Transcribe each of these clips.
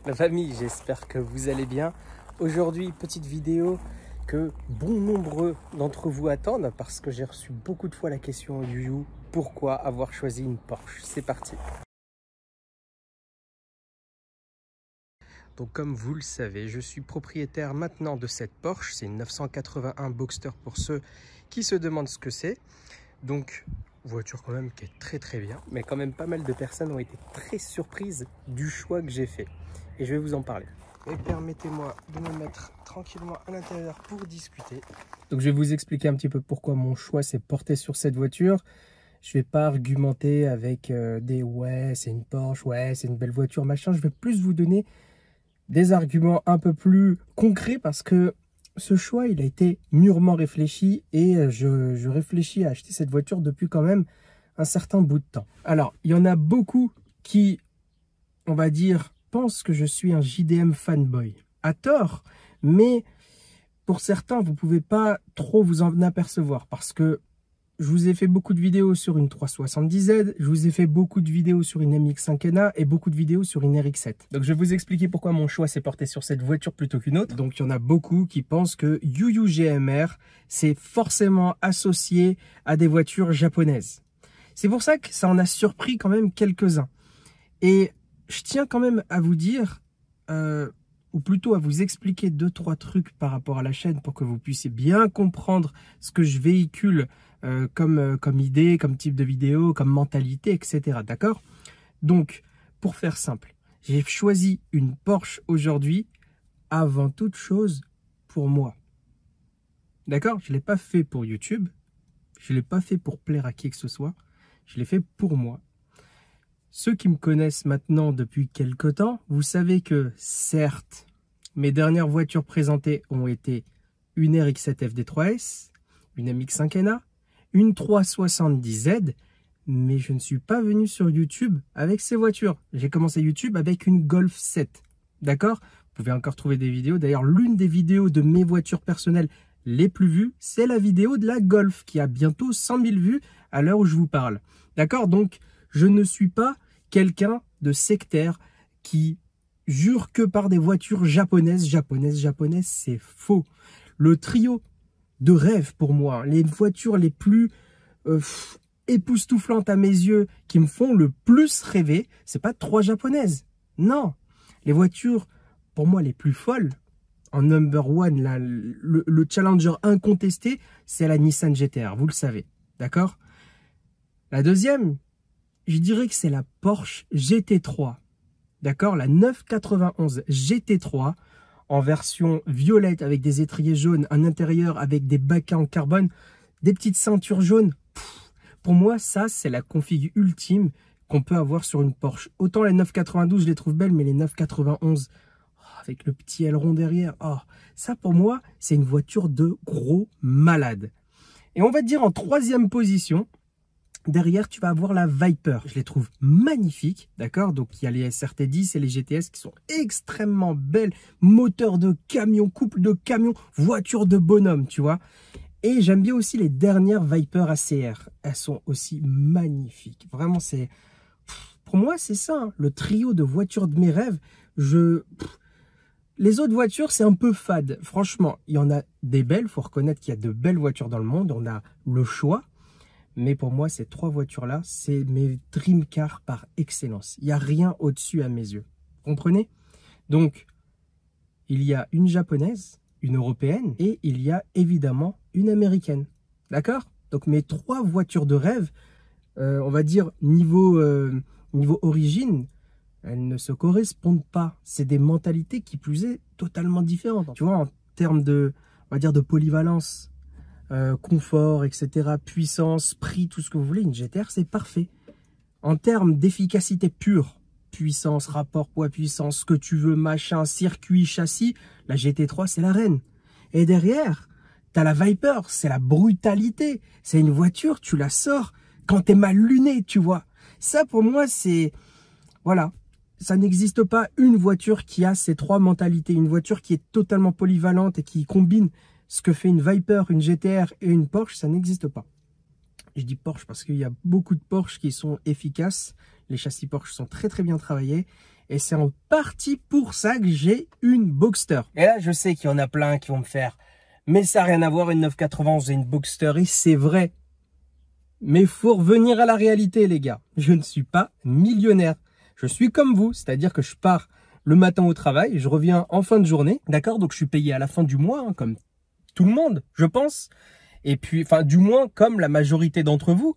La famille, j'espère que vous allez bien. Aujourd'hui, petite vidéo que bon nombre d'entre vous attendent parce que j'ai reçu beaucoup de fois la question Yuyu, pourquoi avoir choisi une Porsche? C'est parti. Donc comme vous le savez, je suis propriétaire maintenant de cette Porsche. C'est une 981 Boxster pour ceux qui se demandent ce que c'est. Donc voiture quand même qui est très bien, mais quand même pas mal de personnes ont été très surprises du choix que j'ai fait. Et je vais vous en parler. Et permettez-moi de me mettre tranquillement à l'intérieur pour discuter. Donc je vais vous expliquer un petit peu pourquoi mon choix s'est porté sur cette voiture. Je ne vais pas argumenter avec des ouais c'est une Porsche, ouais c'est une belle voiture, machin. Je vais plus vous donner des arguments un peu plus concrets parce que ce choix il a été mûrement réfléchi et je réfléchis à acheter cette voiture depuis quand même un certain bout de temps. Alors il y en a beaucoup qui, on va dire, pense que je suis un JDM fanboy. À tort, mais pour certains, vous ne pouvez pas trop vous en apercevoir parce que je vous ai fait beaucoup de vidéos sur une 370Z, je vous ai fait beaucoup de vidéos sur une MX-5NA et beaucoup de vidéos sur une RX-7. Donc je vais vous expliquer pourquoi mon choix s'est porté sur cette voiture plutôt qu'une autre. Donc il y en a beaucoup qui pensent que Yuyu GMR, c'est forcément associé à des voitures japonaises. C'est pour ça que ça en a surpris quand même quelques-uns. Et je tiens quand même à vous dire, ou plutôt à vous expliquer 2-3 trucs par rapport à la chaîne pour que vous puissiez bien comprendre ce que je véhicule comme idée, comme type de vidéo, comme mentalité, etc. D'accord? Donc, pour faire simple, j'ai choisi une Porsche aujourd'hui avant toute chose pour moi. D'accord? Je ne l'ai pas fait pour YouTube, je ne l'ai pas fait pour plaire à qui que ce soit, je l'ai fait pour moi. Ceux qui me connaissent maintenant depuis quelque temps, vous savez que certes, mes dernières voitures présentées ont été une RX-7 FD3S, une MX-5NA, une 370Z, mais je ne suis pas venu sur YouTube avec ces voitures. J'ai commencé YouTube avec une Golf 7, d'accord? Vous pouvez encore trouver des vidéos. D'ailleurs, l'une des vidéos de mes voitures personnelles les plus vues, c'est la vidéo de la Golf, qui a bientôt 100 000 vues à l'heure où je vous parle. D'accord? Donc, je ne suis pas quelqu'un de sectaire qui jure que par des voitures japonaises, c'est faux. Le trio de rêve pour moi, les voitures les plus époustouflantes à mes yeux, qui me font le plus rêver, c'est pas 3 japonaises. Non, les voitures pour moi les plus folles, en number one, là, le challenger incontesté, c'est la Nissan GT-R, vous le savez, d'accord? La deuxième, je dirais que c'est la Porsche GT3, d'accord? La 991 GT3 en version violette avec des étriers jaunes, un intérieur avec des baquets en carbone, des petites ceintures jaunes. Pour moi, ça, c'est la config ultime qu'on peut avoir sur une Porsche. Autant les 992, je les trouve belles, mais les 991, avec le petit aileron derrière, ça pour moi, c'est une voiture de gros malade. Et on va dire en troisième position, derrière, tu vas avoir la Viper. Je les trouve magnifiques, d'accord? Donc, il y a les SRT10 et les GTS qui sont extrêmement belles. Moteur de camion, couple de camion, voiture de bonhomme, tu vois? Et j'aime bien aussi les dernières Viper ACR. Elles sont aussi magnifiques. Vraiment, c'est... Pour moi, c'est ça, hein, le trio de voitures de mes rêves. Les autres voitures, c'est un peu fade. Franchement, il y en a des belles. Il faut reconnaître qu'il y a de belles voitures dans le monde. On a le choix. Mais pour moi, ces 3 voitures-là, c'est mes dream cars par excellence. Il n'y a rien au-dessus à mes yeux. Comprenez? Donc, il y a une japonaise, une européenne et il y a évidemment une américaine. D'accord? Donc, mes 3 voitures de rêve, on va dire niveau origine, elles ne se correspondent pas. C'est des mentalités qui plus est totalement différentes. Tu vois, en termes de, on va dire, de polyvalence, confort, etc., puissance, prix, tout ce que vous voulez, une GT-R, c'est parfait. En termes d'efficacité pure, puissance, rapport poids-puissance, ce que tu veux, machin, circuit, châssis, la GT3, c'est la reine. Et derrière, tu as la Viper, c'est la brutalité. C'est une voiture, tu la sors quand tu es mal luné, tu vois. Ça, pour moi, c'est... Voilà. Ça n'existe pas une voiture qui a ces 3 mentalités. Une voiture qui est totalement polyvalente et qui combine ce que fait une Viper, une GT-R et une Porsche, ça n'existe pas. Je dis Porsche parce qu'il y a beaucoup de Porsche qui sont efficaces. Les châssis Porsche sont très bien travaillés. Et c'est en partie pour ça que j'ai une Boxster. Et là, je sais qu'il y en a plein qui vont me faire « Mais ça n'a rien à voir, une 991 et une Boxster. » Et c'est vrai. Mais il faut revenir à la réalité, les gars. Je ne suis pas millionnaire. Je suis comme vous, c'est-à-dire que je pars le matin au travail et je reviens en fin de journée. D'accord? Donc, je suis payé à la fin du mois, hein, comme tout le monde, je pense. Et puis, enfin, du moins, comme la majorité d'entre vous,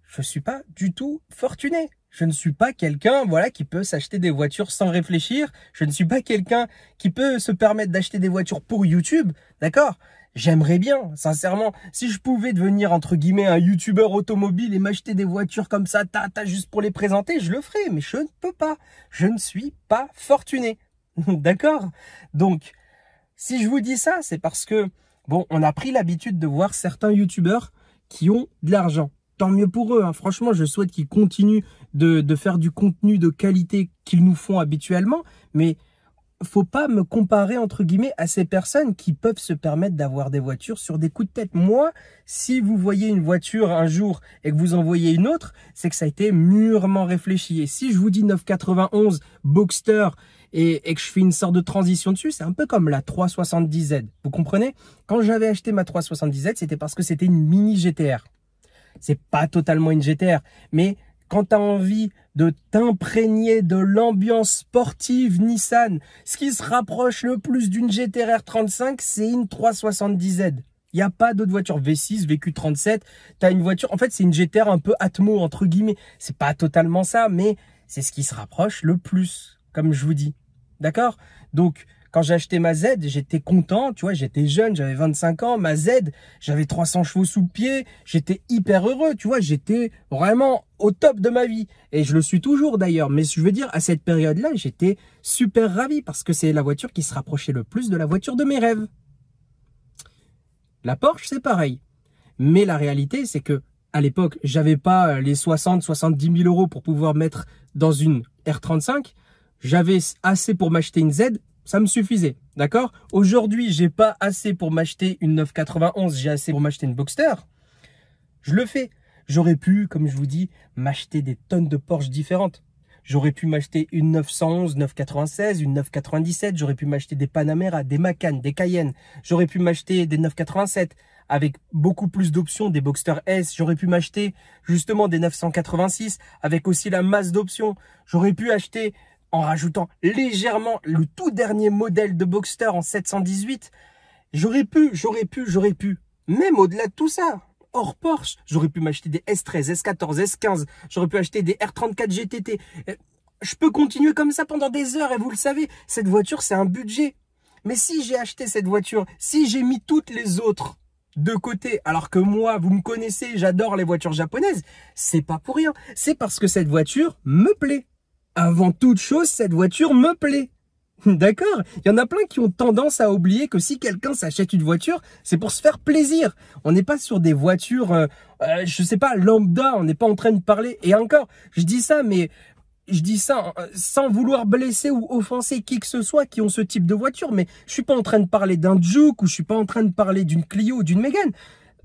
je ne suis pas du tout fortuné. Je ne suis pas quelqu'un, voilà, qui peut s'acheter des voitures sans réfléchir. Je ne suis pas quelqu'un qui peut se permettre d'acheter des voitures pour YouTube. D'accord? J'aimerais bien, sincèrement, si je pouvais devenir, entre guillemets, un YouTuber automobile et m'acheter des voitures comme ça, juste pour les présenter, je le ferais. Mais je ne peux pas. Je ne suis pas fortuné. D'accord? Donc, si je vous dis ça, c'est parce que, bon, on a pris l'habitude de voir certains YouTubers qui ont de l'argent. Tant mieux pour eux, hein. Franchement, je souhaite qu'ils continuent de faire du contenu de qualité qu'ils nous font habituellement. Mais faut pas me comparer, entre guillemets, à ces personnes qui peuvent se permettre d'avoir des voitures sur des coups de tête. Moi, si vous voyez une voiture un jour et que vous en voyez une autre, c'est que ça a été mûrement réfléchi. Et si je vous dis 991 Boxster et que je fais une sorte de transition dessus, c'est un peu comme la 370Z. Vous comprenez? Quand j'avais acheté ma 370Z, c'était parce que c'était une mini GTR. C'est pas totalement une GTR, mais quand tu as envie de t'imprégner de l'ambiance sportive Nissan, ce qui se rapproche le plus d'une GT-R 35, c'est une 370Z. Il n'y a pas d'autre voiture V6, VQ37. Tu as une voiture, en fait, c'est une GT-R un peu Atmo, entre guillemets. C'est pas totalement ça, mais c'est ce qui se rapproche le plus, comme je vous dis. D'accord? Donc, quand j'ai acheté ma Z, j'étais content, tu vois, j'étais jeune, j'avais 25 ans, ma Z, j'avais 300 chevaux sous le pied, j'étais hyper heureux, tu vois, j'étais vraiment au top de ma vie. Et je le suis toujours d'ailleurs, mais je veux dire, à cette période-là, j'étais super ravi parce que c'est la voiture qui se rapprochait le plus de la voiture de mes rêves. La Porsche, c'est pareil. Mais la réalité, c'est que à l'époque, j'avais pas les 60-70 000 euros pour pouvoir mettre dans une R35. J'avais assez pour m'acheter une Z. Ça me suffisait, d'accord? Aujourd'hui, j'ai pas assez pour m'acheter une 991, j'ai assez pour m'acheter une Boxster. Je le fais. J'aurais pu, comme je vous dis, m'acheter des tonnes de Porsche différentes. J'aurais pu m'acheter une 911, 996, une 997. J'aurais pu m'acheter des Panamera, des Macan, des Cayenne. J'aurais pu m'acheter des 987 avec beaucoup plus d'options, des Boxster S. J'aurais pu m'acheter justement des 986 avec aussi la masse d'options. J'aurais pu acheter, en rajoutant légèrement le tout dernier modèle de Boxster en 718, j'aurais pu. Même au-delà de tout ça, hors Porsche, j'aurais pu m'acheter des S13, S14, S15, j'aurais pu acheter des R34 GTT. Je peux continuer comme ça pendant des heures et vous le savez, cette voiture, c'est un budget. Mais si j'ai acheté cette voiture, si j'ai mis toutes les autres de côté, alors que moi, vous me connaissez, j'adore les voitures japonaises, c'est pas pour rien. C'est parce que cette voiture me plaît. Avant toute chose, cette voiture me plaît. D'accord? Il y en a plein qui ont tendance à oublier que si quelqu'un s'achète une voiture, c'est pour se faire plaisir. On n'est pas sur des voitures, je sais pas, lambda, on n'est pas en train de parler. Et encore, je dis ça, mais je dis ça sans vouloir blesser ou offenser qui que ce soit qui ont ce type de voiture. Mais je suis pas en train de parler d'un Juke ou je suis pas en train de parler d'une Clio ou d'une Mégane.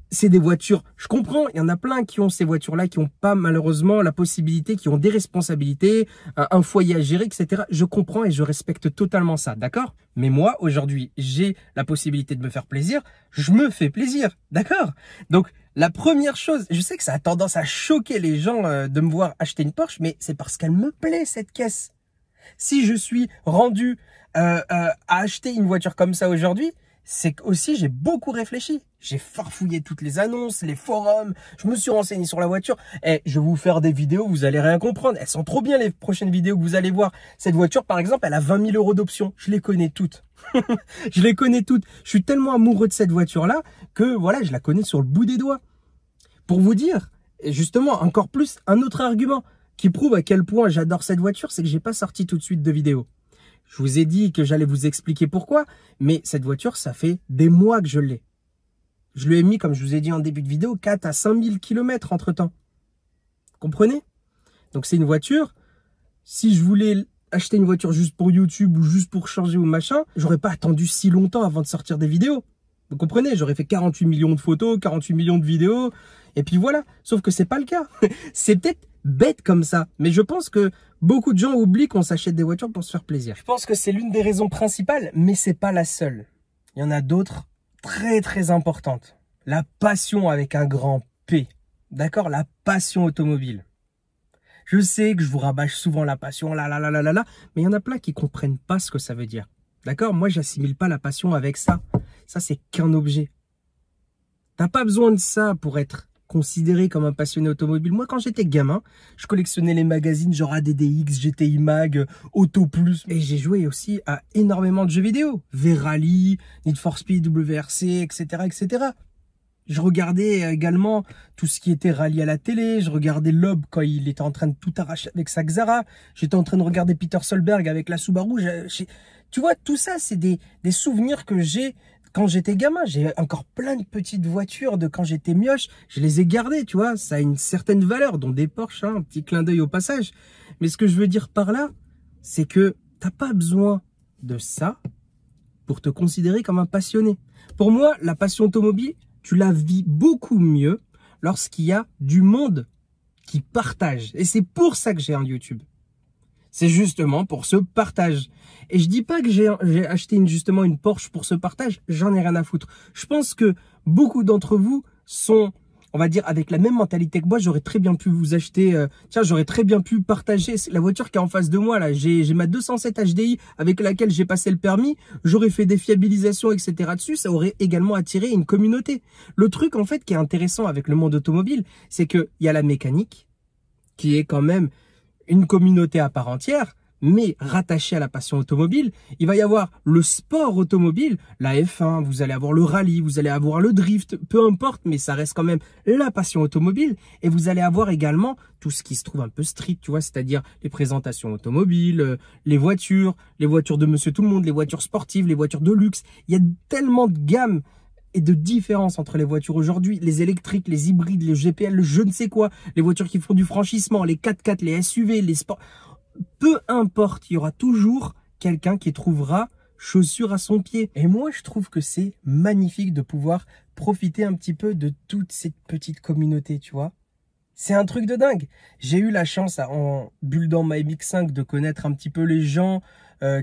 C'est des voitures, je comprends, il y en a plein qui ont ces voitures-là, qui n'ont pas malheureusement la possibilité, qui ont des responsabilités, un foyer à gérer, etc. Je comprends et je respecte totalement ça, d'accord? Mais moi, aujourd'hui, j'ai la possibilité de me faire plaisir, je me fais plaisir, d'accord? Donc, la première chose, je sais que ça a tendance à choquer les gens de me voir acheter une Porsche, mais c'est parce qu'elle me plaît, cette caisse. Si je suis rendu à acheter une voiture comme ça aujourd'hui, c'est qu'aussi j'ai beaucoup réfléchi. J'ai farfouillé toutes les annonces, les forums, je me suis renseigné sur la voiture. Et je vais vous faire des vidéos, vous allez rien comprendre. Elles sont trop bien les prochaines vidéos que vous allez voir. Cette voiture, par exemple, elle a 20 000 euros d'options. Je les connais toutes. Je les connais toutes. Je suis tellement amoureux de cette voiture-là que voilà, je la connais sur le bout des doigts. Pour vous dire, et justement, encore plus, un autre argument qui prouve à quel point j'adore cette voiture, c'est que j'ai pas sorti tout de suite de vidéo. Je vous ai dit que j'allais vous expliquer pourquoi, mais cette voiture, ça fait des mois que je l'ai. Je lui ai mis, comme je vous ai dit en début de vidéo, 4 à 5 000 km entre-temps. Comprenez? Donc c'est une voiture, si je voulais acheter une voiture juste pour YouTube ou juste pour changer ou machin, j'aurais pas attendu si longtemps avant de sortir des vidéos. Vous comprenez? J'aurais fait 48 millions de photos, 48 millions de vidéos, et puis voilà. Sauf que c'est pas le cas. C'est peut-être bête comme ça. Mais je pense que beaucoup de gens oublient qu'on s'achète des voitures pour se faire plaisir. Je pense que c'est l'une des raisons principales, mais c'est pas la seule. Il y en a d'autres très très importantes. La passion avec un grand P. D'accord? La passion automobile. Je sais que je vous rabâche souvent la passion, mais il y en a plein qui comprennent pas ce que ça veut dire. D'accord? Moi, j'assimile pas la passion avec ça. Ça, c'est qu'un objet. T'as pas besoin de ça pour être considéré comme un passionné automobile. Moi, quand j'étais gamin, je collectionnais les magazines genre ADDX, GTI Mag, Auto Plus. Et j'ai joué aussi à énormément de jeux vidéo. V-Rally, Need for Speed, WRC, etc., etc. Je regardais également tout ce qui était rallye à la télé. Je regardais Loeb quand il était en train de tout arracher avec sa Xara. J'étais en train de regarder Peter Solberg avec la Subaru. Tu vois, tout ça, c'est des souvenirs que j'ai quand j'étais gamin. J'ai encore plein de petites voitures de quand j'étais mioche. Je les ai gardées, tu vois. Ça a une certaine valeur, dont des Porsche, hein, un petit clin d'œil au passage. Mais ce que je veux dire par là, c'est que t'as pas besoin de ça pour te considérer comme un passionné. Pour moi, la passion automobile, tu la vis beaucoup mieux lorsqu'il y a du monde qui partage. Et c'est pour ça que j'ai un YouTube. C'est justement pour ce partage. Et je dis pas que j'ai acheté justement une Porsche pour ce partage. J'en ai rien à foutre. Je pense que beaucoup d'entre vous sont, on va dire, avec la même mentalité que moi. J'aurais très bien pu vous acheter, j'aurais très bien pu partager la voiture qui est en face de moi là. J'ai ma 207 HDI avec laquelle j'ai passé le permis. J'aurais fait des fiabilisations, etc. dessus. Ça aurait également attiré une communauté. Le truc en fait qui est intéressant avec le monde automobile, c'est que il y a la mécanique qui est quand même une communauté à part entière, mais rattachée à la passion automobile. Il va y avoir le sport automobile, la F1, vous allez avoir le rallye, vous allez avoir le drift, peu importe, mais ça reste quand même la passion automobile. Et vous allez avoir également tout ce qui se trouve un peu street, tu vois, c'est-à-dire les présentations automobiles, les voitures de monsieur tout le monde, les voitures sportives, les voitures de luxe. Il y a tellement de gammes et de différence entre les voitures aujourd'hui, les électriques, les hybrides, les GPL, le je ne sais quoi, les voitures qui font du franchissement, les 4x4, les SUV, les sports. Peu importe, il y aura toujours quelqu'un qui trouvera chaussure à son pied. Et moi, je trouve que c'est magnifique de pouvoir profiter un petit peu de toute cette petite communauté, tu vois. C'est un truc de dingue. J'ai eu la chance, en buildant ma MX-5, de connaître un petit peu les gens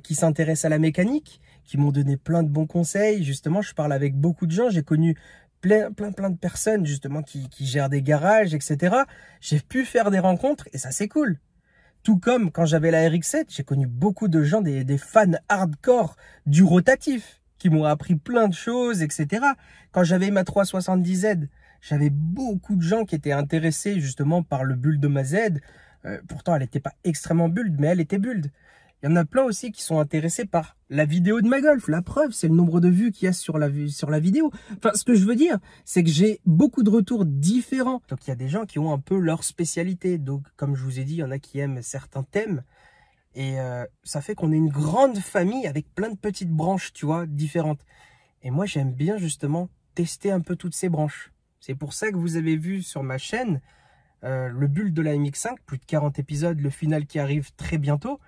qui s'intéressent à la mécanique, qui m'ont donné plein de bons conseils. Justement, je parle avec beaucoup de gens. J'ai connu plein de personnes, justement, qui gèrent des garages, etc. J'ai pu faire des rencontres et ça, c'est cool. Tout comme quand j'avais la RX-7, j'ai connu beaucoup de gens, des fans hardcore du rotatif, qui m'ont appris plein de choses, etc. Quand j'avais ma 370Z, j'avais beaucoup de gens qui étaient intéressés justement par le build de ma Z. Pourtant, elle n'était pas extrêmement build, mais elle était build. Il y en a plein aussi qui sont intéressés par la vidéo de ma Golf. La preuve, c'est le nombre de vues qu'il y a sur la vidéo. Enfin, ce que je veux dire, c'est que j'ai beaucoup de retours différents. Donc, il y a des gens qui ont un peu leur spécialité. Donc, comme je vous ai dit, il y en a qui aiment certains thèmes. Et ça fait qu'on est une grande famille avec plein de petites branches, tu vois, différentes. Et moi, j'aime bien justement tester un peu toutes ces branches. C'est pour ça que vous avez vu sur ma chaîne le build de la MX-5, plus de 40 épisodes, le final qui arrive très bientôt.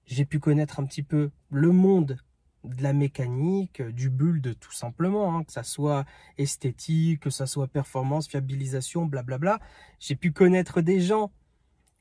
J'ai pu connaître un petit peu le monde de la mécanique, du build tout simplement, hein, que ça soit esthétique, que ça soit performance, fiabilisation, blablabla. J'ai pu connaître des gens,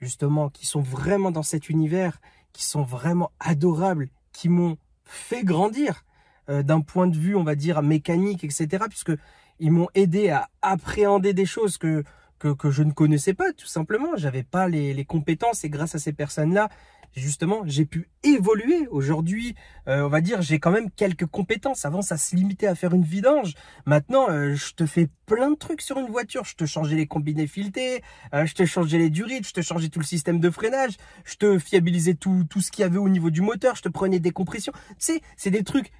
justement, qui sont vraiment dans cet univers, qui sont vraiment adorables, qui m'ont fait grandir d'un point de vue, on va dire, mécanique, etc. Puisque ils m'ont aidé à appréhender des choses que je ne connaissais pas, tout simplement. J'avais pas les compétences et grâce à ces personnes-là, justement, j'ai pu évoluer. Aujourd'hui, on va dire, j'ai quand même quelques compétences. Avant, ça se limitait à faire une vidange. Maintenant, je te fais plein de trucs sur une voiture. Je te changeais les combinés filetés, je te changeais les durites, je te changeais tout le système de freinage, je te fiabilisais tout ce qu'il y avait au niveau du moteur, je te prenais des compressions. Tu sais, c'est des trucs,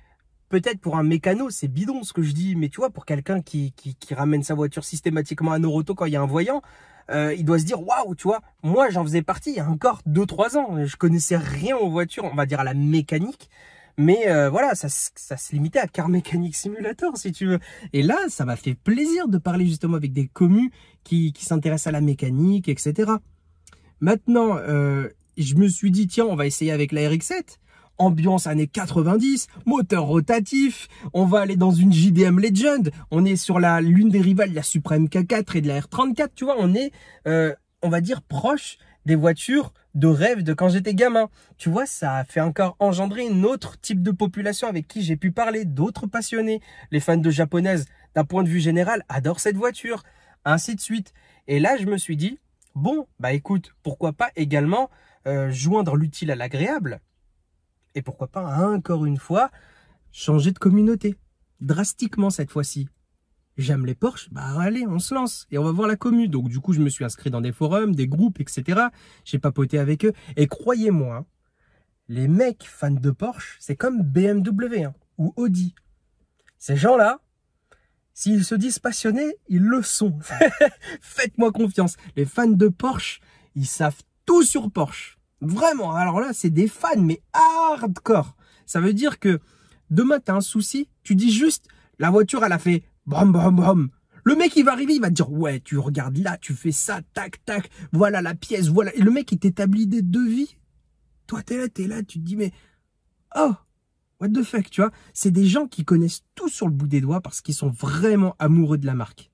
peut-être pour un mécano, c'est bidon ce que je dis, mais tu vois, pour quelqu'un qui ramène sa voiture systématiquement à Noroto quand il y a un voyant, il doit se dire waouh, tu vois, moi j'en faisais partie il y a encore 2-3 ans, je connaissais rien aux voitures, on va dire à la mécanique, mais voilà, ça se limitait à Car Mechanic Simulator si tu veux. Et là, ça m'a fait plaisir de parler justement avec des commus qui s'intéressent à la mécanique, etc. Maintenant, je me suis dit tiens, on va essayer avec la RX-7. Ambiance années 90, moteur rotatif, on va aller dans une JDM Legend, on est sur l'une des rivales, la Supra MK4 et de la R34, tu vois, on est on va dire, proche des voitures de rêve de quand j'étais gamin. Tu vois, ça a fait encore engendrer un autre type de population avec qui j'ai pu parler, d'autres passionnés. Les fans de japonaises, d'un point de vue général, adorent cette voiture, ainsi de suite. Et là, je me suis dit, bon, bah écoute, pourquoi pas également joindre l'utile à l'agréable et pourquoi pas, encore une fois, changer de communauté, drastiquement cette fois-ci. J'aime les Porsche, bah allez, on se lance et on va voir la commu. Donc du coup, je me suis inscrit dans des forums, des groupes, etc. J'ai papoté avec eux. Et croyez-moi, hein, les mecs fans de Porsche, c'est comme BMW ou Audi. Ces gens-là, s'ils se disent passionnés, ils le sont. Faites-moi confiance. Les fans de Porsche, ils savent tout sur Porsche. Vraiment, alors là, c'est des fans, mais hardcore. Ça veut dire que demain, tu as un souci, tu dis juste, la voiture, elle a fait brum, brum, brum. Le mec, il va arriver, il va te dire, ouais, tu regardes là, tu fais ça, tac, tac, voilà la pièce, voilà. Et le mec, il t'établit des devis. Toi, t'es là, tu te dis, mais, oh, what the fuck, tu vois. C'est des gens qui connaissent tout sur le bout des doigts parce qu'ils sont vraiment amoureux de la marque.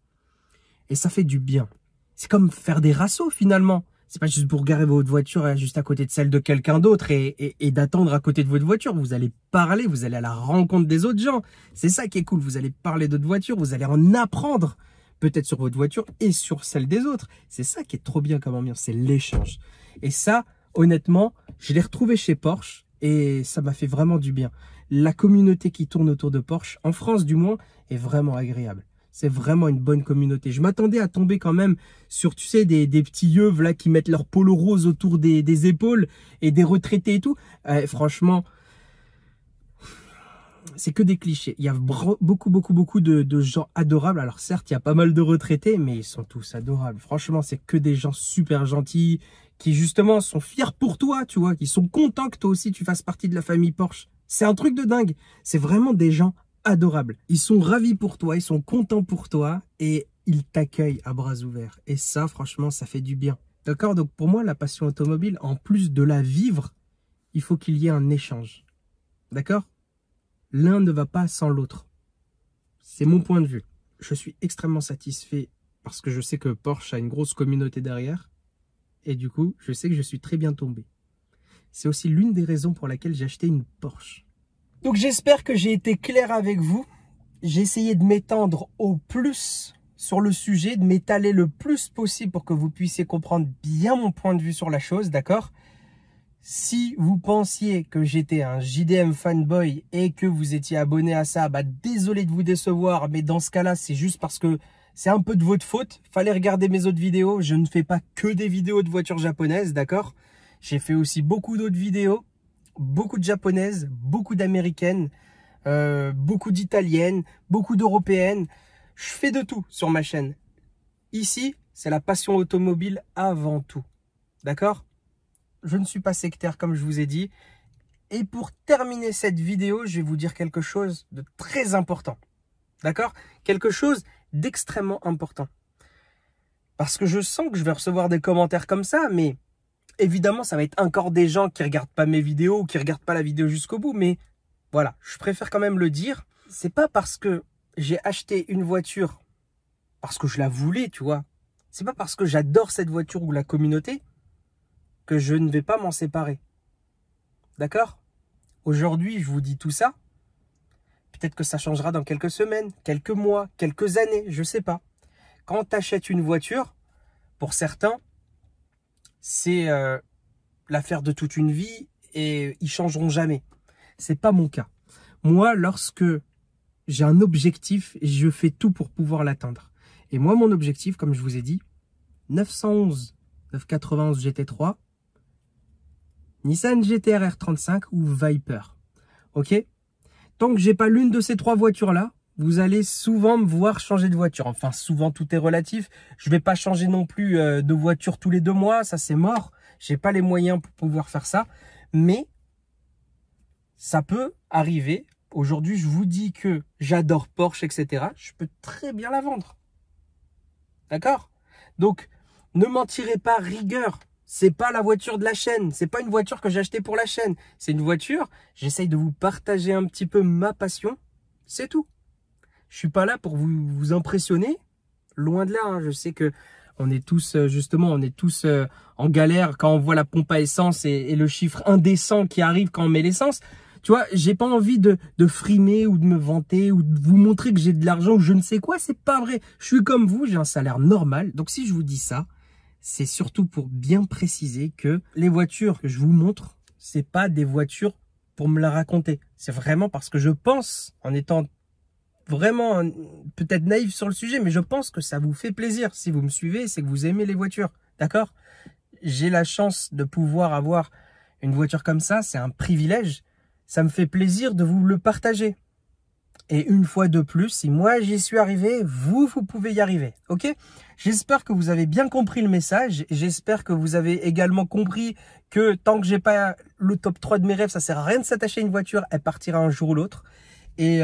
Et ça fait du bien. C'est comme faire des rassos, finalement. C'est pas juste pour garer votre voiture juste à côté de celle de quelqu'un d'autre et d'attendre à côté de votre voiture. Vous allez parler, vous allez à la rencontre des autres gens. C'est ça qui est cool. Vous allez parler d'autres voitures, vous allez en apprendre peut-être sur votre voiture et sur celle des autres. C'est ça qui est trop bien comme ambiance, c'est l'échange. Et ça, honnêtement, je l'ai retrouvé chez Porsche et ça m'a fait vraiment du bien. La communauté qui tourne autour de Porsche, en France du moins, est vraiment agréable. C'est vraiment une bonne communauté. Je m'attendais à tomber quand même sur, tu sais, des petits yeux là qui mettent leur polo rose autour des épaules et des retraités et tout. Franchement, c'est que des clichés. Il y a beaucoup de gens adorables. Alors certes, il y a pas mal de retraités, mais ils sont tous adorables. Franchement, c'est que des gens super gentils qui justement sont fiers pour toi, tu vois, qui sont contents que toi aussi tu fasses partie de la famille Porsche. C'est un truc de dingue. C'est vraiment des gens adorables. Ils sont ravis pour toi, ils sont contents pour toi et ils t'accueillent à bras ouverts. Et ça, franchement, ça fait du bien. D'accord? Donc pour moi, la passion automobile, en plus de la vivre, il faut qu'il y ait un échange. D'accord? L'un ne va pas sans l'autre. C'est mon point de vue. Je suis extrêmement satisfait parce que je sais que Porsche a une grosse communauté derrière. Et du coup, je sais que je suis très bien tombé. C'est aussi l'une des raisons pour laquelle j'ai acheté une Porsche. Donc j'espère que j'ai été clair avec vous. J'ai essayé de m'étendre au plus sur le sujet, de m'étaler le plus possible pour que vous puissiez comprendre bien mon point de vue sur la chose, d'accord? Si vous pensiez que j'étais un JDM fanboy et que vous étiez abonné à ça, bah désolé de vous décevoir, mais dans ce cas-là, c'est juste parce que c'est un peu de votre faute. Fallait regarder mes autres vidéos. Je ne fais pas que des vidéos de voitures japonaises, d'accord? J'ai fait aussi beaucoup d'autres vidéos, beaucoup de japonaises, beaucoup d'américaines, beaucoup d'italiennes, beaucoup d'européennes. Je fais de tout sur ma chaîne. Ici, c'est la passion automobile avant tout, d'accord? Je ne suis pas sectaire comme je vous ai dit. Et pour terminer cette vidéo, je vais vous dire quelque chose de très important. D'accord? Quelque chose d'extrêmement important. Parce que je sens que je vais recevoir des commentaires comme ça, mais évidemment, ça va être encore des gens qui ne regardent pas mes vidéos ou qui ne regardent pas la vidéo jusqu'au bout. Mais voilà, je préfère quand même le dire. C'est pas parce que j'ai acheté une voiture parce que je la voulais, tu vois. C'est pas parce que j'adore cette voiture ou la communauté que je ne vais pas m'en séparer. D'accord? Aujourd'hui, je vous dis tout ça. Peut-être que ça changera dans quelques semaines, quelques mois, quelques années, je ne sais pas. Quand tu achètes une voiture, pour certains, c'est l'affaire de toute une vie et ils changeront jamais. C'est pas mon cas. Moi, lorsque j'ai un objectif, je fais tout pour pouvoir l'atteindre. Et moi, mon objectif, comme je vous ai dit, 911, 991 GT3, Nissan GT-R R35 ou Viper. Ok? Tant que j'ai pas l'une de ces trois voitures-là, vous allez souvent me voir changer de voiture. Enfin, souvent, tout est relatif. Je vais pas changer non plus de voiture tous les 2 mois. Ça, c'est mort. J'ai pas les moyens pour pouvoir faire ça. Mais ça peut arriver. Aujourd'hui, je vous dis que j'adore Porsche, etc. Je peux très bien la vendre. D'accord? Donc, ne m'en tirez pas rigueur. C'est pas la voiture de la chaîne. C'est pas une voiture que j'ai achetée pour la chaîne. C'est une voiture, j'essaye de vous partager un petit peu ma passion. C'est tout. Je suis pas là pour vous impressionner. Loin de là, hein. Je sais que On est tous, justement, on est tous en galère quand on voit la pompe à essence et le chiffre indécent qui arrive quand on met l'essence. Tu vois, j'ai pas envie de frimer ou de me vanter ou de vous montrer que j'ai de l'argent ou je ne sais quoi. C'est pas vrai. Je suis comme vous, j'ai un salaire normal. Donc si je vous dis ça, c'est surtout pour bien préciser que les voitures que je vous montre, c'est pas des voitures pour me la raconter. C'est vraiment parce que je pense, en étant vraiment peut-être naïf sur le sujet, mais je pense que ça vous fait plaisir. Si vous me suivez, c'est que vous aimez les voitures. D'accord? J'ai la chance de pouvoir avoir une voiture comme ça. C'est un privilège. Ça me fait plaisir de vous le partager. Et une fois de plus, si moi j'y suis arrivé, vous pouvez y arriver. Ok? J'espère que vous avez bien compris le message. J'espère que vous avez également compris que tant que j'ai pas le top 3 de mes rêves, ça sert à rien de s'attacher à une voiture. Elle partira un jour ou l'autre. Et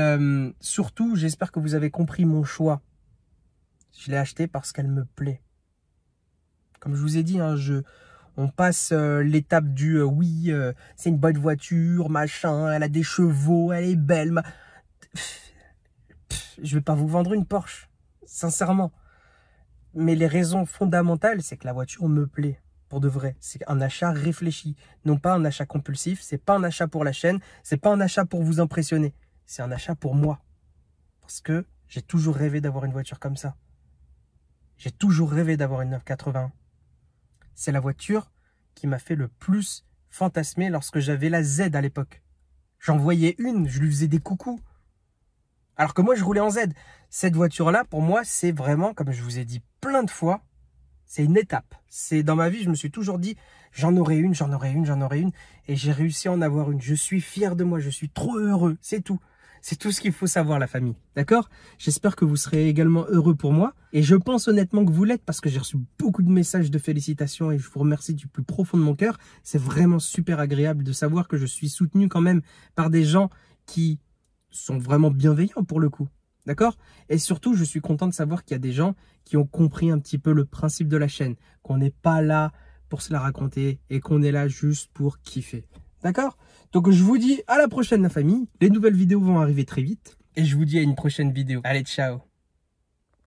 surtout, j'espère que vous avez compris mon choix. Je l'ai acheté parce qu'elle me plaît. Comme je vous ai dit, hein, on passe l'étape du oui, c'est une bonne voiture, machin, elle a des chevaux, elle est belle. Je vais pas vous vendre une Porsche, sincèrement. Mais les raisons fondamentales, c'est que la voiture me plaît, pour de vrai. C'est un achat réfléchi, non pas un achat compulsif, c'est pas un achat pour la chaîne, c'est pas un achat pour vous impressionner. C'est un achat pour moi. Parce que j'ai toujours rêvé d'avoir une voiture comme ça. J'ai toujours rêvé d'avoir une 981. C'est la voiture qui m'a fait le plus fantasmer lorsque j'avais la Z à l'époque. J'en voyais une, je lui faisais des coucous. Alors que moi, je roulais en Z. Cette voiture-là, pour moi, c'est vraiment, comme je vous ai dit plein de fois, c'est une étape. C'est dans ma vie, je me suis toujours dit, j'en aurai une, j'en aurai une, j'en aurai une. Et j'ai réussi à en avoir une. Je suis fier de moi, je suis trop heureux. C'est tout. C'est tout ce qu'il faut savoir, la famille. D'accord? J'espère que vous serez également heureux pour moi. Et je pense honnêtement que vous l'êtes parce que j'ai reçu beaucoup de messages de félicitations et je vous remercie du plus profond de mon cœur. C'est vraiment super agréable de savoir que je suis soutenu quand même par des gens qui sont vraiment bienveillants pour le coup. D'accord? Et surtout, je suis content de savoir qu'il y a des gens qui ont compris un petit peu le principe de la chaîne. Qu'on n'est pas là pour se la raconter et qu'on est là juste pour kiffer. D'accord? Donc je vous dis à la prochaine la famille. Les nouvelles vidéos vont arriver très vite. Et je vous dis à une prochaine vidéo. Allez, ciao!